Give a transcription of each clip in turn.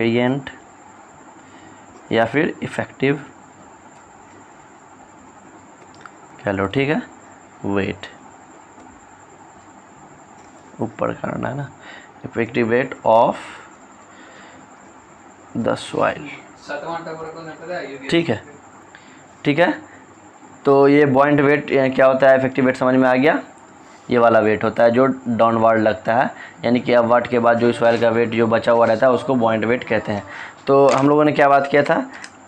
Gradient या फिर effective कह लो, ठीक है, वेट ऊपर करना है ना, effective weight of the soil, ठीक है, ठीक है। तो ये पॉइंट वेट क्या होता है, इफेक्टिव वेट समझ में आ गया। ये वाला वेट होता है जो डाउनवर्ड लगता है, यानी कि अपवर्ड के बाद जो सॉइल का वेट जो बचा हुआ रहता है उसको पॉइंट वेट कहते हैं। तो हम लोगों ने क्या बात किया था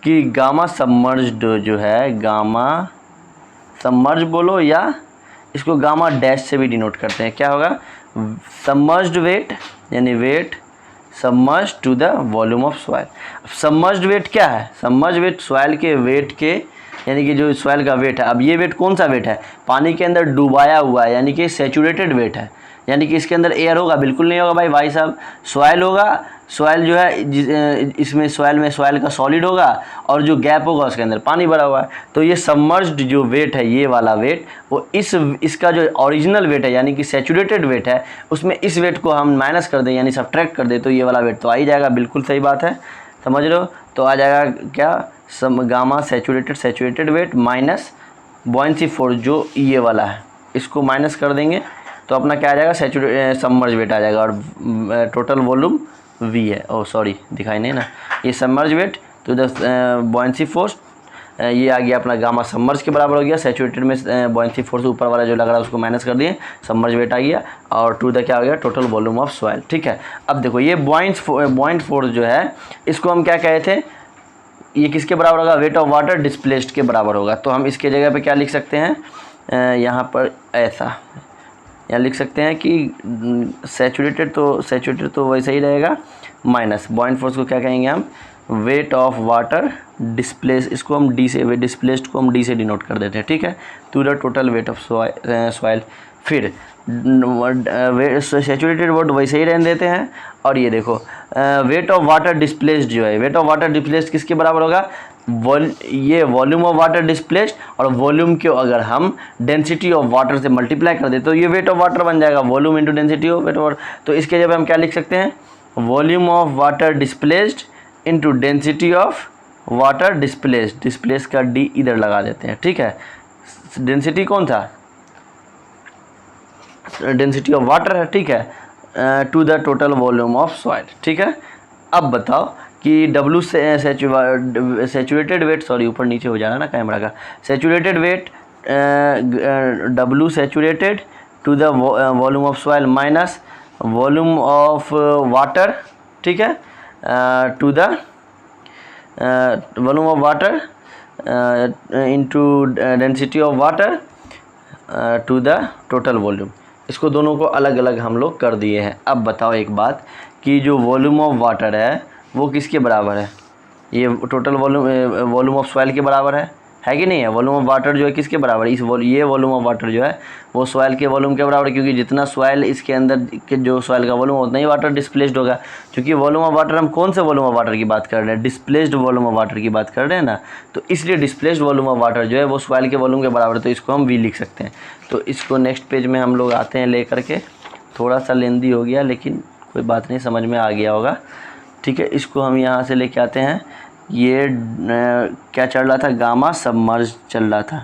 कि गामा सबमर्ज्ड जो है, गामा सबमर्ज बोलो या इसको गामा डैश से भी डिनोट करते हैं, क्या होगा, सबमर्ज्ड वेट यानी weight submerged to the volume of soil. Submerged weight क्या है, सबमर्ज्ड वेट सॉइल के वेट के, यानी कि जो सॉइल का वेट है। अब ये वेट कौन सा वेट है, पानी के अंदर डुबाया हुआ है, यानी कि सैचुरेटेड वेट है, यानी कि इसके अंदर एयर होगा, बिल्कुल नहीं होगा भाई साहब, सॉइल होगा। सॉइल जो है इसमें सॉइल का सॉलिड होगा और जो गैप होगा उसके अंदर पानी भरा हुआ है। तो ये सबमर्ज्ड जो वेट है, ये वाला वेट, वो इसका जो ओरिजिनल वेट है यानी कि सैचुरेटेड वेट है, उसमें इस वेट को हम माइनस कर दें यानी सब्ट्रैक्ट कर दें, तो ये वाला वेट तो आ ही जाएगा। बिल्कुल सही बात है, समझ लो। तो आ जाएगा क्या, gamma saturated wait minus buoyancy force जो ये वाला है, इसको माइनस कर देंगे तो अपना क्या आ जाएगा, सबमर्ज वेट आ जाएगा। और टोटल वॉल्यूम V है, ओ सॉरी दिखाई नहीं ना, ये सबमर्ज वेट तो द बॉयंसी फोर्स, ये आ गया अपना गामा सबमर्ज के बराबर हो गया। सैचुरेटेड में बॉयंसी फोर्स ऊपर वाला जो लग रहा है उसको माइनस कर दिए, सबमर्ज वेट आ गया, और टू द क्या हो गया, टोटल वॉल्यूम ऑफ सॉइल, ठीक है। अब देखो ये बॉइंट फोर्स जो है, इसको हम क्या कहे थे, ये किसके बराबर होगा, वेट ऑफ वाटर डिस्प्लेस्ड के बराबर होगा। तो हम इसके जगह पे क्या लिख सकते हैं, यहाँ पर ऐसा, यहाँ लिख सकते हैं कि सैचुरेटेड तो वैसा ही रहेगा, माइनस बॉइंट फोर्स को क्या कहेंगे हम, वेट ऑफ वाटर डिस्प्लेस, इसको हम डी से, डिस्प्लेस्ड को हम डी से डिनोट कर देते हैं, ठीक है, to the total weight of soil. फिर सैचुरेटेड वर्ड वैसे ही रहने देते हैं। और ये देखो वेट ऑफ वाटर डिस्प्लेस्ड जो है, वेट ऑफ वाटर डिस्प्लेस्ड किसके बराबर होगा, ये वॉल्यूम ऑफ वाटर डिस्प्लेस्ड, और वॉल्यूम के अगर हम डेंसिटी ऑफ वाटर से मल्टीप्लाई कर दे तो ये वेट ऑफ वाटर बन जाएगा, volume into density of weight of water. तो इसके जगह हम क्या लिख सकते हैं, volume of water displaced into density of water displaced का डी इधर लगा देते हैं, ठीक है। डेंसिटी कौन था, डेंसिटी ऑफ वाटर है, ठीक है, to the total volume of soil, ठीक है। अब बताओ कि डब्लू सैचुरेटेड वेट, सॉरी ऊपर नीचे हो जाना ना कैमरा का, saturated weight W saturated to the volume of soil minus volume of water, ठीक है, to the volume of water into density of water to the total volume. इसको दोनों को अलग अलग हम लोग कर दिए हैं। अब बताओ एक बात कि जो वॉल्यूम ऑफ वाटर है वो किसके बराबर है, ये टोटल वॉल्यूम ऑफ सॉइल के बराबर है कि नहीं है। वॉल्यूम ऑफ वाटर जो है किसके बराबर है, ये वॉल्यूम ऑफ वाटर जो है वो सॉइल के वॉल्यूम के बराबर है, क्योंकि जितना सॉइल इसके अंदर के जो सॉइल का वॉल्यूम उतना ही वाटर डिस्प्लेस्ड होगा। क्योंकि वॉल्यूम ऑफ वाटर हम कौन से वॉल्यूम ऑफ वाटर की बात कर रहे हैं, डिस्प्लेस्ड वॉल्यूम ऑफ वाटर की बात कर रहे हैं ना, तो इसलिए डिस्प्लेस्ड वॉल्यूम ऑफ वाटर जो है वो सॉइल के वॉल्यूम के बराबर है, तो इसको हम V लिख सकते हैं। तो इसको नेक्स्ट पेज में हम लोग आते हैं लेकर के, थोड़ा सा लेंदी हो गया लेकिन कोई बात नहीं, समझ में आ गया होगा, ठीक है। इसको हम यहाँ से लेके आते हैं, ये क्या चल रहा था, गामा सबमर्ज चल रहा था,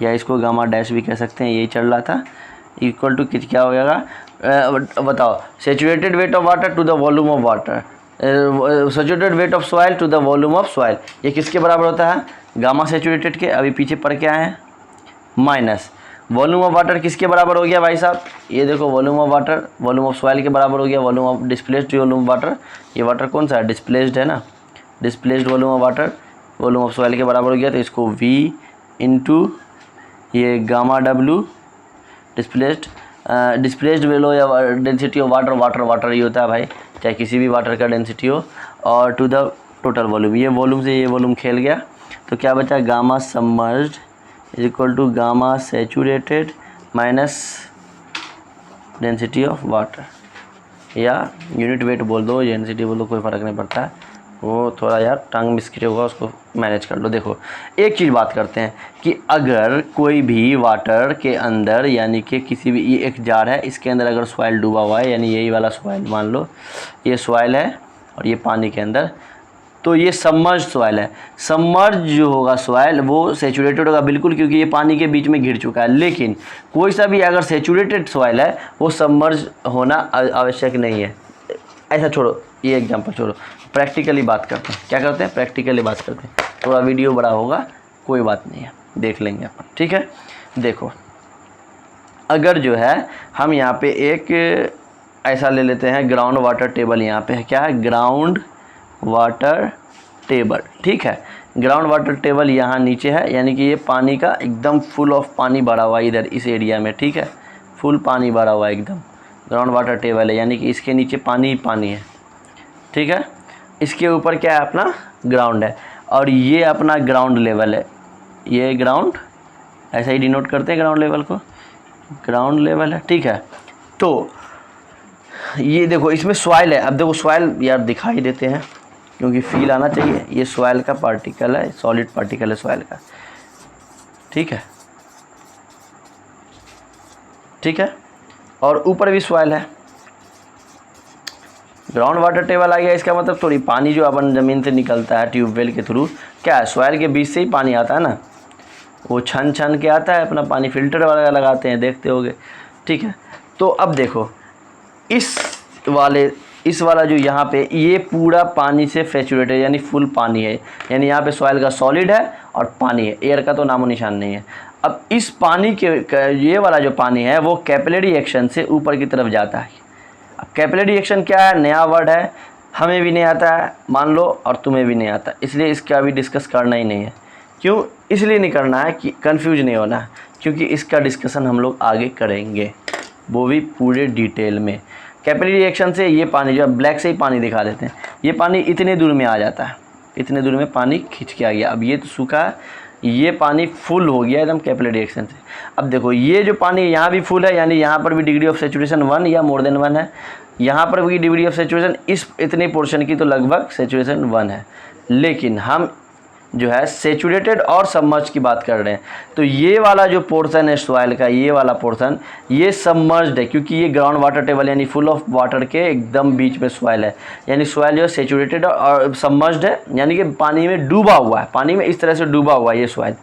या इसको गामा डैश भी कह सकते हैं, यही चल रहा था, इक्वल टू क्या हो जाएगा, बताओ, saturated weight of water to the volume of water, saturated weight of soil to the volume of soil, ये किसके बराबर होता है, गामा सैचुरेटेड के, अभी पीछे पढ़ के आए हैं, माइनस वॉल्यूम ऑफ वाटर किसके बराबर हो गया भाई साहब, ये देखो volume of water volume of soil के बराबर हो गया, volume of displaced volume water, ये वाटर कौन सा है, डिस्प्लेस्ड है ना, displaced volume of water volume of soil के बराबर हो गया, तो इसको V इंटू ये गामा W डिस्प्लेस्ड वैल्यू या डेंसिटी ऑफ वाटर ही होता है भाई, चाहे किसी भी वाटर का डेंसिटी हो, और टू द टोटल वॉल्यूम, ये वॉल्यूम से ये वॉल्यूम खेल गया, तो क्या बचा, gamma submerged is equal to gamma saturated minus density of water, या यूनिट वेट बोल दो, डेंसिटी बोल दो, कोई फ़र्क नहीं पड़ता है, वो थोड़ा यार टंग मिस्क्री होगा, उसको मैनेज कर लो। देखो एक चीज़ बात करते हैं कि अगर कोई भी वाटर के अंदर, यानी कि किसी भी, ये एक जार है, इसके अंदर अगर सॉइल डूबा हुआ है, यानी यही वाला सॉइल मान लो ये सॉइल है, और ये पानी के अंदर, तो ये सबमर्ज सॉइल है। सबमर्ज जो होगा सॉइल वो सेचुरेटेड होगा बिल्कुल, क्योंकि ये पानी के बीच में घिर चुका है। लेकिन कोई सा भी अगर सेचुरेटेड सॉइल है वो सबमर्ज होना आवश्यक नहीं है। ऐसा छोड़ो, ये एग्जांपल छोड़ो, प्रैक्टिकली बात करते हैं। क्या करते हैं? प्रैक्टिकली बात करते हैं। थोड़ा वीडियो बड़ा होगा, कोई बात नहीं है, देख लेंगे अपन, ठीक है। देखो, अगर जो है हम यहाँ पे एक ऐसा ले लेते हैं, ग्राउंड वाटर टेबल यहाँ पे है। क्या है? ग्राउंड वाटर टेबल, ठीक है। ग्राउंड वाटर टेबल यहाँ नीचे है, यानी कि ये पानी का एकदम फुल ऑफ पानी भरा हुआ है इधर इस एरिया में, ठीक है। फुल पानी भरा हुआ है एकदम, ग्राउंड वाटर टेबल है, यानी कि इसके नीचे पानी ही पानी है, ठीक है। इसके ऊपर क्या है? अपना ग्राउंड है, और ये अपना ग्राउंड लेवल है। ये ग्राउंड, ऐसा ही डिनोट करते हैं ग्राउंड लेवल को, ग्राउंड लेवल है, ठीक है। तो ये देखो, इसमें सॉइल है। अब देखो सॉइल यार दिखाई देते हैं क्योंकि फील आना चाहिए। ये सॉइल का पार्टिकल है, सॉलिड पार्टिकल है सॉइल का, ठीक है, ठीक है। और ऊपर भी सॉइल है। ग्राउंड वाटर टेबल आ गया, इसका मतलब थोड़ी पानी जो अपन ज़मीन से निकलता है ट्यूबवेल के थ्रू, क्या है? सॉइल के बीच से ही पानी आता है ना, वो छन छन के आता है, अपना पानी फिल्टर वाला लगाते हैं, देखते होगे, ठीक है। तो अब देखो, इस वाला जो यहाँ पे, ये पूरा पानी से सैचुरेटेड है, यानी फुल पानी है, यानी यहाँ पे सॉइल का सॉलिड है और पानी है, एयर का तो नामो निशान नहीं है। अब इस पानी के ये वाला जो पानी है वो कैपिलरी एक्शन से ऊपर की तरफ जाता है। अब कैपिलरी एक्शन क्या है? नया वर्ड है, हमें भी नहीं आता है मान लो, और तुम्हें भी नहीं आता, इसलिए इसका अभी डिस्कस करना ही नहीं है। क्यों? इसलिए नहीं करना है कि कंफ्यूज नहीं होना है, क्योंकि इसका डिस्कशन हम लोग आगे करेंगे, वो भी पूरे डिटेल में। कैपिलरी एक्शन से ये पानी जो ब्लैक से ही पानी दिखा देते हैं, ये पानी इतने दूर में आ जाता है, इतने दूर में पानी खींच के आ गया। अब ये तो सूखा है, ये पानी फुल हो गया एकदम कैपिलरी एक्शन से। अब देखो, ये जो पानी यहाँ भी फुल है, यानी यहाँ पर भी डिग्री ऑफ सेचुरेशन 1 या मोर देन 1 है। यहाँ पर भी डिग्री ऑफ सेचुरेशन इस इतने पोर्शन की तो लगभग सेचुरेशन 1 है। लेकिन हम जो है सेचुरेटेड और सबमर्ज की बात कर रहे हैं, तो ये वाला जो पोर्शन है सॉइल का, ये वाला पोर्शन ये सबमर्ज्ड है, क्योंकि ये ग्राउंड वाटर टेबल यानी फुल ऑफ वाटर के एकदम बीच में सॉइल है। यानी सॉइल जो है सेचुरेटेड और सबमर्ज्ड है, यानी कि पानी में डूबा हुआ है, पानी में इस तरह से डूबा हुआ है ये सॉइल,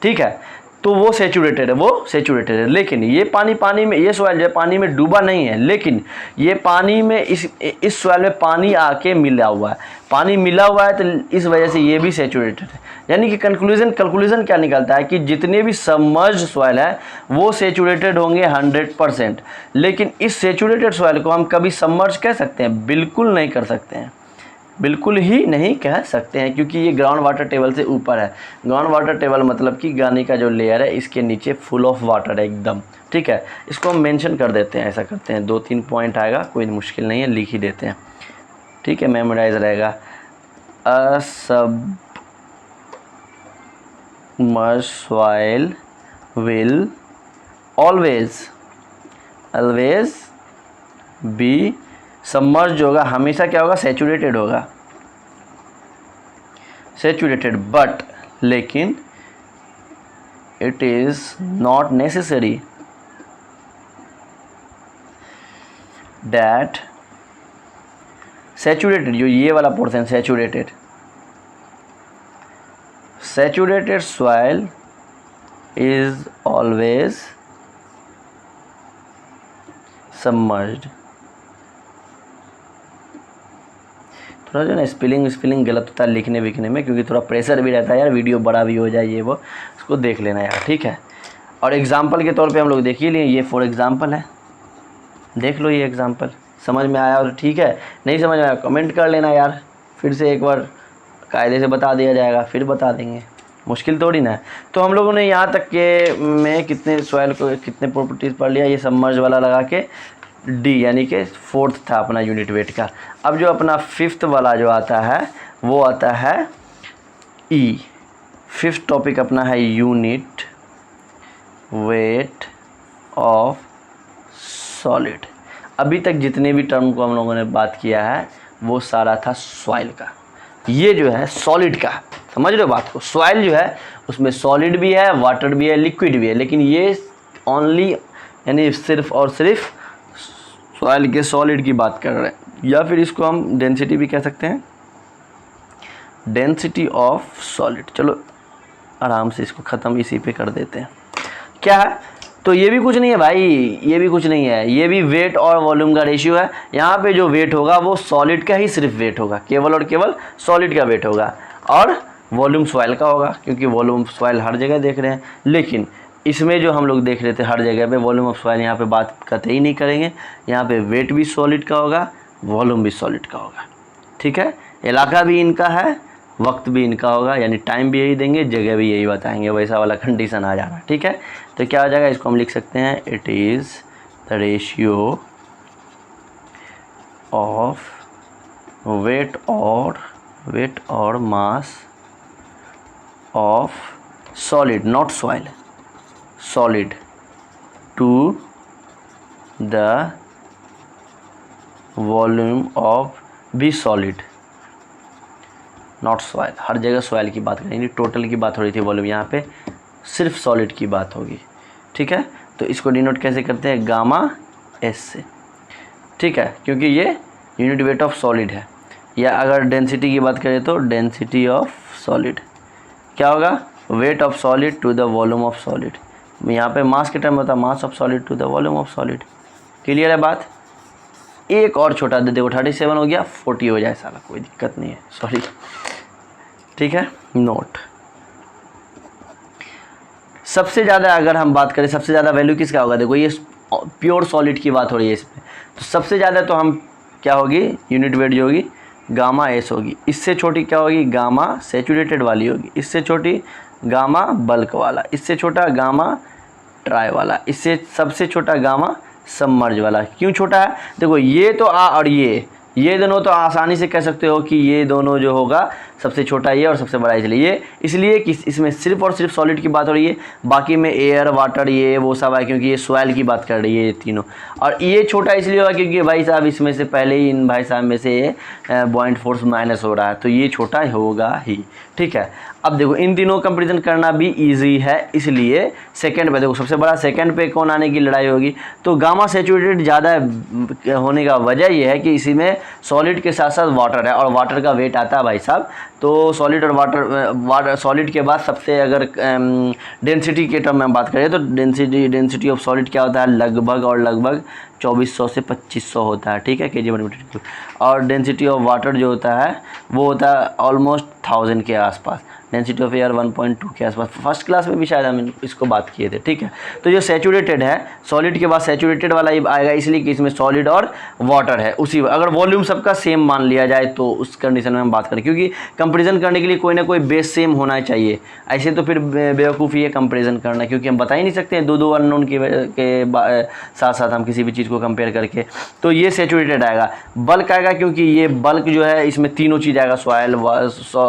ठीक है। तो वो सेचुरेटेड है, वो सेचुरेटेड है। लेकिन ये पानी में, ये सॉइल जो है पानी में डूबा नहीं है, लेकिन ये पानी में इस सॉइल में पानी आके मिला हुआ है, पानी मिला हुआ है, तो इस वजह से ये भी सेचुरेटेड है। यानी कि कंक्लूजन क्या निकलता है कि जितने भी सबमर्ज्ड सॉइल है वो सेचुरेटेड होंगे 100%। लेकिन इस सेचुरेटेड सॉइल को हम कभी सबमर्ज कह सकते हैं? बिल्कुल नहीं कर सकते हैं, बिल्कुल ही नहीं कह सकते हैं, क्योंकि ये ग्राउंड वाटर टेबल से ऊपर है। ग्राउंड वाटर टेबल मतलब कि गानी का जो लेयर है इसके नीचे फुल ऑफ वाटर है एकदम, ठीक है। इसको हम मेंशन कर देते हैं, ऐसा करते हैं, 2-3 पॉइंट आएगा, कोई मुश्किल नहीं है, लिख ही देते हैं, ठीक है, मेमोराइज रहेगा। A submerged soil will always be submerge होगा, हमेशा क्या होगा? सेचुरेटेड होगा, सेचुरेटेड, बट लेकिन it is not necessary that saturated, जो ये वाला portion saturated soil is always submerged. थोड़ा जो ना स्पेलिंग गलत होता है लिखने विखने में, क्योंकि थोड़ा प्रेशर भी रहता है यार, वीडियो बड़ा भी हो जाए, ये वो उसको देख लेना यार, ठीक है। और एग्जांपल के तौर पे हम लोग देख ही लिए, ये फॉर एग्जांपल है, देख लो ये एग्जांपल, समझ में आया और ठीक है, नहीं समझ में आया कमेंट कर लेना यार, फिर से एक बार कायदे से बता दिया जाएगा, फिर बता देंगे, मुश्किल थोड़ी ना है। तो हम लोगों ने यहाँ तक के में कितने सॉइल को कितने प्रॉपर्टीज़ पढ़ लिया, ये सबमर्ज वाला लगा के डी, यानी कि 4th था अपना यूनिट वेट का। अब जो अपना 5th वाला जो आता है वो आता है ई। 5th टॉपिक अपना है यूनिट वेट ऑफ सॉलिड। अभी तक जितने भी टर्म को हम लोगों ने बात किया है वो सारा था सॉइल का, ये जो है सॉलिड का, समझ रहे हो बात को? सॉइल जो है उसमें सॉलिड भी है, वाटर भी है, लिक्विड भी है, लेकिन ये ओनली यानी सिर्फ और सिर्फ सॉइल के सॉलिड की बात कर रहे हैं। या फिर इसको हम डेंसिटी भी कह सकते हैं, डेंसिटी ऑफ सॉलिड। चलो आराम से इसको ख़त्म इसी पे कर देते हैं। क्या है, तो ये भी कुछ नहीं है भाई, ये भी कुछ नहीं है, ये भी वेट और वॉल्यूम का रेशियो है। यहाँ पे जो वेट होगा वो सॉलिड का ही सिर्फ वेट होगा, केवल और केवल सॉलिड का वेट होगा, और वॉल्यूम सॉइल का होगा, क्योंकि वॉल्यूम ऑफ सॉइल हर जगह देख रहे हैं। लेकिन इसमें जो हम लोग देख रहे थे हर जगह पे वॉल्यूम ऑफ सॉइल, यहाँ पे बात कतई नहीं करेंगे। यहाँ पे वेट भी सॉलिड का होगा, वॉल्यूम भी सॉलिड का होगा, ठीक है। इलाका भी इनका है, वक्त भी इनका होगा, यानी टाइम भी यही देंगे, जगह भी यही बताएंगे, वैसा वाला कंडीशन आ जा रहा है, ठीक है। तो क्या हो जाएगा, इसको हम लिख सकते हैं, it is the ratio of weight और mass of solid, not soil, solid to the volume of be solid, not soil. हर जगह सॉइल की बात करेंगे, टोटल की बात हो रही थी वॉल्यूम, यहाँ पे सिर्फ सॉलिड की बात होगी, ठीक है। तो इसको डिनोट कैसे करते हैं, गामा एस से, ठीक है, क्योंकि ये यूनिट वेट ऑफ सॉलिड है। या अगर डेंसिटी की बात करें तो डेंसिटी ऑफ सॉलिड क्या होगा, weight of solid to the volume of solid. यहाँ पे मास के टर्म होता है mass of solid to the volume of solid. Clear है बात। एक और छोटा दे, देखो 37 हो गया, 40 हो जाए साला, कोई दिक्कत नहीं है, सॉरी, ठीक है। नोट, सबसे ज़्यादा अगर हम बात करें, सबसे ज़्यादा वैल्यू किसका होगा, देखो ये प्योर सॉलिड की बात हो रही है इसमें, तो सबसे ज़्यादा तो हम क्या होगी, यूनिट वेट जो होगी गामा एस होगी। इससे छोटी क्या होगी, गामा सैचुरेटेड वाली होगी। इससे छोटी गामा बल्क वाला, इससे छोटा गामा ट्राई वाला, इससे सबसे छोटा गामा सबमर्ज वाला। क्यों छोटा है, देखो ये तो और ये दोनों तो आसानी से कह सकते हो कि ये दोनों जो होगा सबसे छोटा ये और सबसे बड़ा इसलिए कि इसमें सिर्फ और सिर्फ सॉलिड की बात हो रही है, बाकी में एयर वाटर ये वो सब है, क्योंकि ये सॉइल की बात कर रही है ये तीनों। और ये छोटा इसलिए होगा क्योंकि भाई साहब इसमें से पहले ही इन भाई साहब में से बॉइंट फोर्स माइनस हो रहा है, तो ये छोटा होगा ही, ठीक है। अब देखो इन तीनों कंपेरिजन करना भी ईजी है, इसलिए सेकंड पे देखो सबसे बड़ा सेकंड पे कौन आने की लड़ाई होगी, तो गामा सैचुरेटेड ज़्यादा होने का वजह ये है कि इसी में सॉलिड के साथ साथ वाटर है, और वाटर का वेट आता है भाई साहब, तो सॉलिड और वाटर सॉलिड के बाद सबसे अगर डेंसिटी के टर्म में बात करें तो डेंसिटी ऑफ सॉलिड क्या होता है, लगभग 2400 से 2500 होता है, ठीक है, kg/m²। और डेंसिटी ऑफ वाटर जो होता है वो होता है ऑलमोस्ट 1000 के आसपास। डेंसिटी ऑफ एयर 1.2 के आसपास, फर्स्ट क्लास में भी शायद हम इसको बात किए थे, ठीक है। तो जो सैचुरेटेड है, सॉलिड के बाद सैचुरेटेड वाला ही आएगा, इसलिए कि इसमें सॉलिड और वाटर है। उसी अगर वॉल्यूम सबका सेम मान लिया जाए तो उस कंडीशन में हम बात करें, क्योंकि कंपेरिजन करने के लिए कोई ना कोई बेस सेम होना चाहिए, ऐसे तो फिर बेवकूफ़ी है कंपेरिजन करना, क्योंकि हम बता ही नहीं सकते हैं दो अननोन के साथ साथ हम किसी भी चीज़ को कंपेयर करके। तो ये सैचुरेटेड आएगा। बल्क आएगा क्योंकि ये बल्क जो है इसमें तीनों चीज़ आएगा, सॉइल,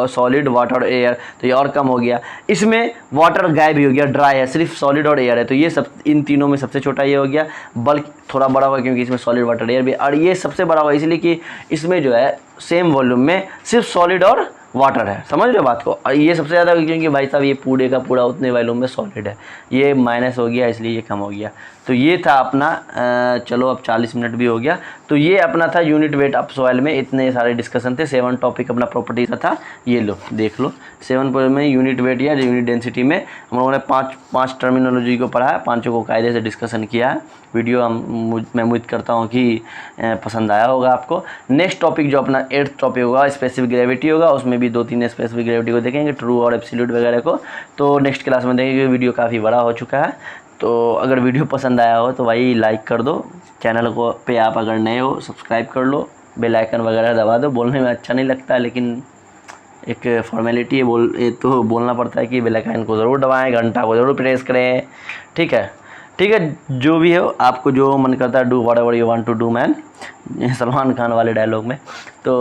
सॉलिड, वाटर, एयर, तो ये और कम हो गया। इसमें वाटर गायब भी हो गया, ड्राई है, सिर्फ सॉलिड और एयर है, तो ये सब इन तीनों में सबसे छोटा ये हो गया। बल्क थोड़ा बड़ा होगा क्योंकि इसमें सॉलिड, वाटर, एयर भी, और ये सबसे बड़ा होगा इसलिए कि इसमें जो है सेम वॉल्यूम में सिर्फ सॉलिड और वाटर है, समझ रहे हो बात को। और ये सबसे ज़्यादा क्योंकि भाई साहब ये पूरे का पूरा उतने वॉल्यूम में सॉलिड है, ये माइनस हो गया इसलिए ये कम हो गया। तो ये था अपना चलो अब 40 मिनट भी हो गया। तो ये अपना था यूनिट वेट ऑफ सॉइल में, इतने सारे डिस्कशन थे। 7 टॉपिक अपना प्रॉपर्टी का था, ये लो देख लो। 7 में यूनिट वेट या यूनिट डेंसिटी में हम लोगों ने पाँच टर्मिनोलॉजी को पढ़ा है, पाँचों को कायदे से डिस्कशन किया है। वीडियो मैं उम्मीद करता हूँ कि पसंद आया होगा आपको। नेक्स्ट टॉपिक जो अपना 8th टॉपिक होगा स्पेसिफिक ग्रेविटी होगा, उसमें भी 2-3 स्पेसिफिक ग्रेविटी को देखेंगे, ट्रू और एब्सोल्यूट वगैरह को। तो नेक्स्ट क्लास में देखेंगे। वीडियो काफ़ी बड़ा हो चुका है, तो अगर वीडियो पसंद आया हो तो भाई लाइक कर दो, चैनल को पे आप अगर नए हो सब्सक्राइब कर लो, बेल आइकन वगैरह दबा दो। बोलने में अच्छा नहीं लगता है लेकिन एक फॉर्मेलिटी है, ये तो बोलना पड़ता है कि बेल आइकन को ज़रूर दबाएं, घंटा को ज़रूर प्रेस करें, ठीक है। जो भी हो, आपको जो मन करता है, do whatever you want to do man, Salman Khan वाले डायलॉग में। तो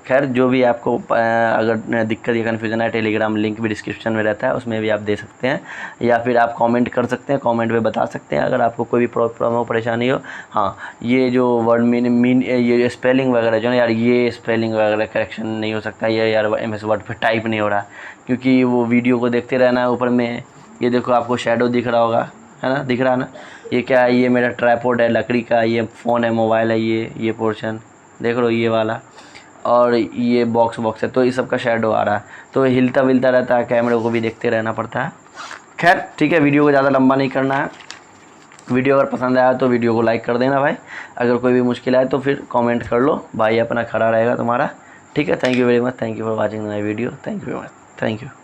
खैर जो भी आपको अगर दिक्कत या कन्फ्यूज़न है, टेलीग्राम लिंक भी डिस्क्रिप्शन में रहता है, उसमें भी आप दे सकते हैं, या फिर आप कमेंट कर सकते हैं, कमेंट में बता सकते हैं अगर आपको कोई भी प्रॉब्लम हो, परेशानी हो। हाँ, ये जो वर्ड मीन ये स्पेलिंग वगैरह जो ना यार, ये स्पेलिंग वगैरह करेक्शन नहीं हो सकता, ये यार MS वर्ड पर टाइप नहीं हो रहा, क्योंकि वो वीडियो को देखते रहना है। ऊपर में ये देखो आपको शेडो दिख रहा होगा, है ना, दिख रहा है ना, ये क्या है, ये मेरा ट्राइपॉड है लकड़ी का, ये फ़ोन है, मोबाइल है, ये पोर्शन देख लो ये वाला, और ये बॉक्स है, तो इस सब का शेडो आ रहा है, तो हिलता विलता रहता है, कैमरे को भी देखते रहना पड़ता है। खैर ठीक है, वीडियो को ज़्यादा लंबा नहीं करना है। वीडियो अगर पसंद आया तो वीडियो को लाइक कर देना भाई। अगर कोई भी मुश्किल आए तो फिर कमेंट कर लो, भाई अपना खड़ा रहेगा तुम्हारा। ठीक है, thank you very much, thank you for watching my video, thank you very much, thank you.